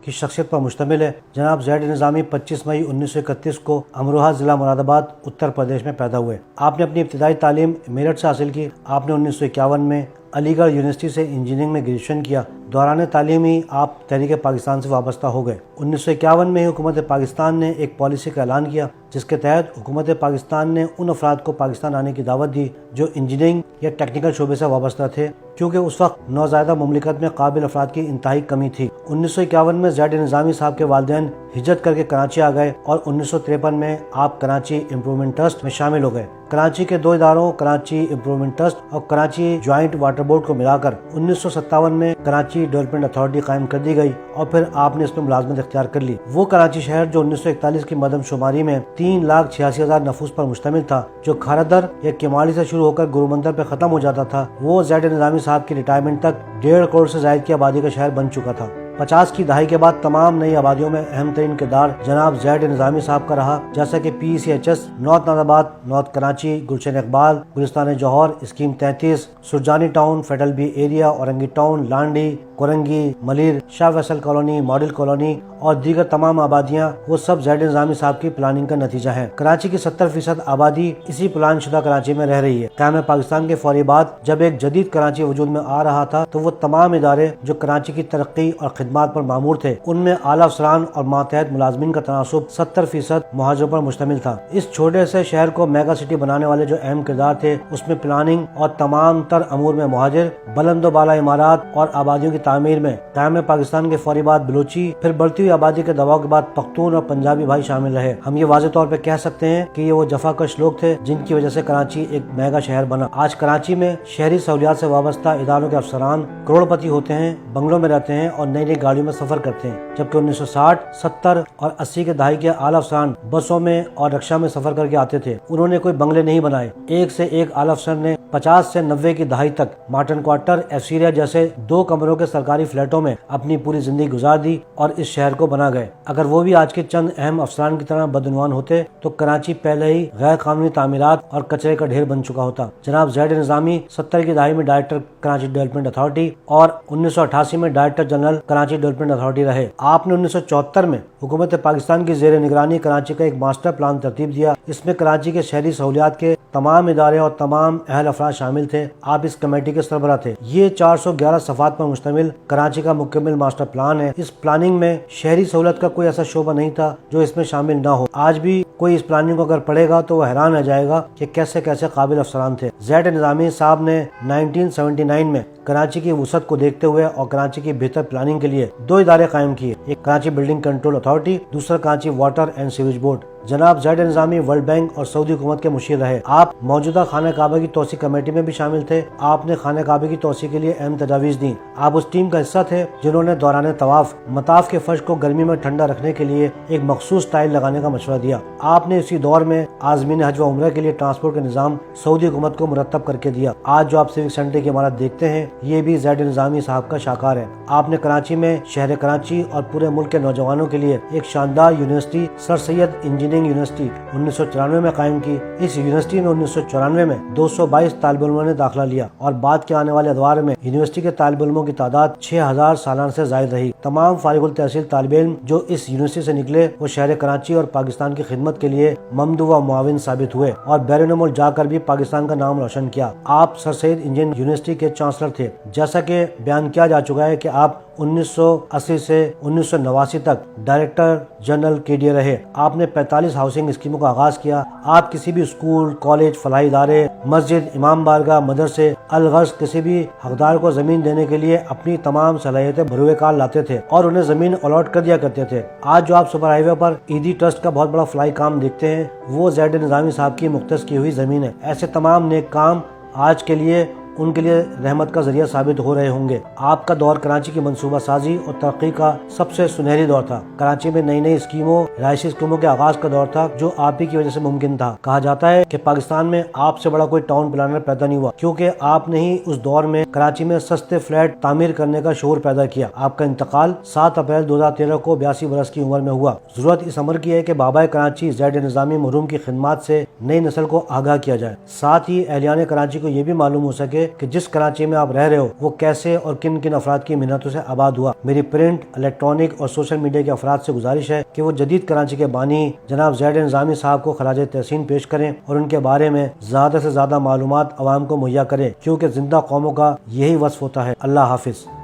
کی شخصیت پر مشتمل ہے۔ جناب زید نظامی 25 مئی 1931 کو امروہہ ضلع مراد آباد اتر پردیش میں پیدا ہوئے۔ آپ نے اپنی ابتدائی تعلیم میرٹھ سے حاصل کی۔ آپ نے 1951 میں علی گڑھ یونیورسٹی سے انجینئرنگ میں گریجویشن کیا۔ دوران تعلیم ہی آپ تحریک پاکستان سے وابستہ ہو گئے۔ 1951 میں حکومت پاکستان نے ایک پالیسی کا اعلان کیا جس کے تحت حکومت پاکستان نے ان افراد کو پاکستان آنے کی دعوت دی جو انجینئرنگ یا ٹیکنیکل شعبے سے وابستہ تھے، کیونکہ اس وقت نوزائیدہ مملکت میں قابل افراد کی انتہائی کمی تھی۔ 1951 میں زید نظامی صاحب کے والدین ہجرت کر کے کراچی آ گئے اور 1953 میں آپ کراچی امپرومنٹ ٹرسٹ میں شامل ہو گئے۔ کراچی کے دو اداروں کراچی امپرومنٹ ٹرسٹ اور کراچی جوائنٹ واٹر بورڈ کو ملا کر 1957 میں کراچی ڈیولپمنٹ اتھارٹی قائم کر دی گئی اور پھر آپ نے اس میں ملازمت اختیار کر لی۔ وہ کراچی شہر جو 1941 کی مردم شماری میں 3,86,000 نفوس پر مشتمل تھا، جو کھارا در یا کمالی سے شروع ہو کر گرو مندر پہ ختم ہو جاتا تھا، وہ زید نظامی صاحب کی ریٹائرمنٹ تک 1.5 کروڑ سے زائد کی آبادی کا شہر بن چکا تھا۔ 50 کی دہائی کے بعد تمام نئی آبادیوں میں اہم ترین کردار جناب زید نظامی صاحب کا رہا، جیسا کہ PCHS، north Nazimabad, north Karachi, Gulshan Iqbal, Gulistan Jauhar, scheme 33، Surjani town, federal B area, Orangi town, Landhi, Korangi, Malir, Shah Faisal colony, model colony اور دیگر تمام آبادیاں وہ سب زید نظامی صاحب کی پلاننگ کا نتیجہ ہے۔ کراچی کی 70% آبادی اسی پلان شدہ کراچی میں رہ رہی ہے۔ قیام پاکستان کے فوری بعد جب ایک جدید کراچی وجود میں آ رہا تھا تو وہ تمام ادارے جو کراچی کی ترقی اور خدمات پر مامور تھے، ان میں اعلیٰ افسران اور ماتحت ملازمین کا تناسب 70% مہاجروں پر مشتمل تھا۔ اس چھوٹے سے شہر کو میگا سٹی بنانے والے جو اہم کردار تھے، اس میں پلاننگ اور تمام تر امور میں مہاجر، بلند و بالا عمارات اور آبادیوں کی تعمیر میں قیام پاکستان کے فوری بعد بلوچی، پھر بڑھتی ہوئی آبادی کے دباؤ کے بعد پختون اور پنجابی بھائی شامل رہے۔ ہم یہ واضح طور پہ کہہ سکتے ہیں کہ یہ وہ جفاکش لوگ تھے جن کی وجہ سے کراچی ایک میگا شہر بنا۔ آج کراچی میں شہری سہولیات سے وابستہ اداروں کے افسران کروڑ پتی ہوتے ہیں، بنگلوں میں رہتے ہیں اور نئی نئی گاڑیوں میں سفر کرتے ہیں، جبکہ 1960، 70 اور 80 کے دہائی کے اعلیٰ افسران بسوں میں اور رکشا میں سفر کر کے آتے تھے۔ انہوں نے کوئی بنگلے نہیں بنائے۔ ایک سے ایک اعلیٰ افسر نے 50 سے 90 کی دہائی تک مارٹن کوارٹر، ایفسیریا جیسے 2 کمروں کے سرکاری فلیٹوں میں اپنی پوری زندگی گزار دی اور اس شہر کو بنا گئے۔ اگر وہ بھی آج کے چند اہم افسران کی طرح بدعنوان ہوتے تو کراچی پہلے ہی غیر قانونی تعمیرات اور کچرے کا ڈھیر بن چکا ہوتا۔ جناب زید نظامی 70 کی دہائی میں ڈائریکٹر کراچی ڈیولپمنٹ اتھارٹی اور 1988 میں director general Karachi development authority رہے۔ آپ نے 1974 میں حکومت پاکستان کی زیر نگرانی کراچی کا ایک ماسٹر پلان ترتیب دیا۔ اس میں کراچی کے شہری سہولیات کے تمام ادارے اور تمام اہل افراد شامل تھے۔ آپ اس کمیٹی کے سربراہ تھے۔ یہ 411 صفحات پر مشتمل کراچی کا مکمل ماسٹر پلان ہے۔ اس پلاننگ میں شہری سہولت کا کوئی ایسا شعبہ نہیں تھا جو اس میں شامل نہ ہو۔ آج بھی کوئی اس پلاننگ کو اگر پڑھے گا تو وہ حیران رہ جائے گا کہ کیسے کیسے قابل افسران تھے۔ زید نظامی صاحب نے 1979 میں کراچی کی وسعت کو دیکھتے ہوئے اور کراچی کی بہتر پلاننگ کے لیے 2 ادارے قائم کیے، ایک کراچی بلڈنگ کنٹرول اتھارٹی، دوسرا Karachi water and sewage board. جناب زید نظامی ورلڈ بینک اور سعودی حکومت کے مشیر رہے۔ آپ موجودہ خانہ کعبہ کی توسیع کمیٹی میں بھی شامل تھے۔ آپ نے خانہ کعبہ کی توسیع کے لیے اہم تجاویز دیں۔ آپ اس ٹیم کا حصہ تھے جنہوں نے دوران طواف مطاف کے فرش کو گرمی میں ٹھنڈا رکھنے کے لیے ایک مخصوص ٹائل لگانے کا مشورہ دیا۔ آپ نے اسی دور میں عازمین حج و عمرہ کے لیے ٹرانسپورٹ کا نظام سعودی حکومت کو مرتب کر کے دیا۔ آج جو آپ سیوک سینٹر کی عمارت دیکھتے ہیں، یہ بھی زید نظامی صاحب کا شاہکار ہے۔ آپ نے کراچی میں شہر کراچی اور پورے ملک کے نوجوانوں کے لیے ایک شاندار یونیورسٹی سر سید انجینئرنگ یونیورسٹی 1994 میں قائم کی۔ اس یونیورسٹی میں 1994 میں 222 طالب علموں نے داخلہ لیا اور بعد کے آنے والے ادوار میں یونیورسٹی کے طالب علموں کی تعداد 6000 سالانہ سے زائد رہی۔ تمام فارغ التحصیل طالب علم جو اس یونیورسٹی سے نکلے وہ شہر کراچی اور پاکستان کی خدمت کے لیے ممدو و معاون ثابت ہوئے اور بیرون ملک جا کر بھی پاکستان کا نام روشن کیا۔ آپ سر سید انجینئرنگ یونیورسٹی کے چانسلر تھے۔ جیسا کہ بیان کیا جا چکا ہے کہ آپ 1980 سے 1989 تک ڈائریکٹر جنرل KDA رہے۔ آپ نے 45 ہاؤسنگ اسکیموں کا آغاز کیا۔ آپ کسی بھی اسکول، کالج، فلاحی ادارے، مسجد، امام بارگاہ، مدرسے، الغرض کسی بھی حقدار کو زمین دینے کے لیے اپنی تمام صلاحیتیں بروئے کار لاتے تھے اور انہیں زمین الاٹ کر دیا کرتے تھے۔ آج جو آپ سپر ہائی وے پر ایدی ٹرسٹ کا بہت بڑا فلاحی کام دیکھتے ہیں، وہ زید نظامی صاحب کی مختص کی ہوئی زمین ہے۔ ایسے تمام نیک کام آج کے لیے ان کے لیے رحمت کا ذریعہ ثابت ہو رہے ہوں گے۔ آپ کا دور کراچی کی منصوبہ سازی اور ترقی کا سب سے سنہری دور تھا۔ کراچی میں نئی نئی اسکیموں، رہائشی اسکیموں کے آغاز کا دور تھا جو آپ ہی کی وجہ سے ممکن تھا۔ کہا جاتا ہے کہ پاکستان میں آپ سے بڑا کوئی ٹاؤن پلانر پیدا نہیں ہوا، کیونکہ آپ نے ہی اس دور میں کراچی میں سستے فلیٹ تعمیر کرنے کا شعور پیدا کیا۔ آپ کا انتقال 7 اپریل 2013 کو 82 برس کی عمر میں ہوا۔ ضرورت اس امر کی ہے کہ بابا کراچی زید نظامی مرحوم کی خدمات سے نئی نسل کو آگاہ کیا جائے، ساتھ ہی اہلیان کراچی کو یہ بھی معلوم ہو سکے کہ جس کراچی میں آپ رہ رہے ہو وہ کیسے اور کن کن افراد کی محنتوں سے آباد ہوا۔ میری پرنٹ، الیکٹرانک اور سوشل میڈیا کے افراد سے گزارش ہے کہ وہ جدید کراچی کے بانی جناب زید نظامی صاحب کو خراج تحسین پیش کریں اور ان کے بارے میں زیادہ سے زیادہ معلومات عوام کو مہیا کریں، کیونکہ زندہ قوموں کا یہی وصف ہوتا ہے۔ اللہ حافظ۔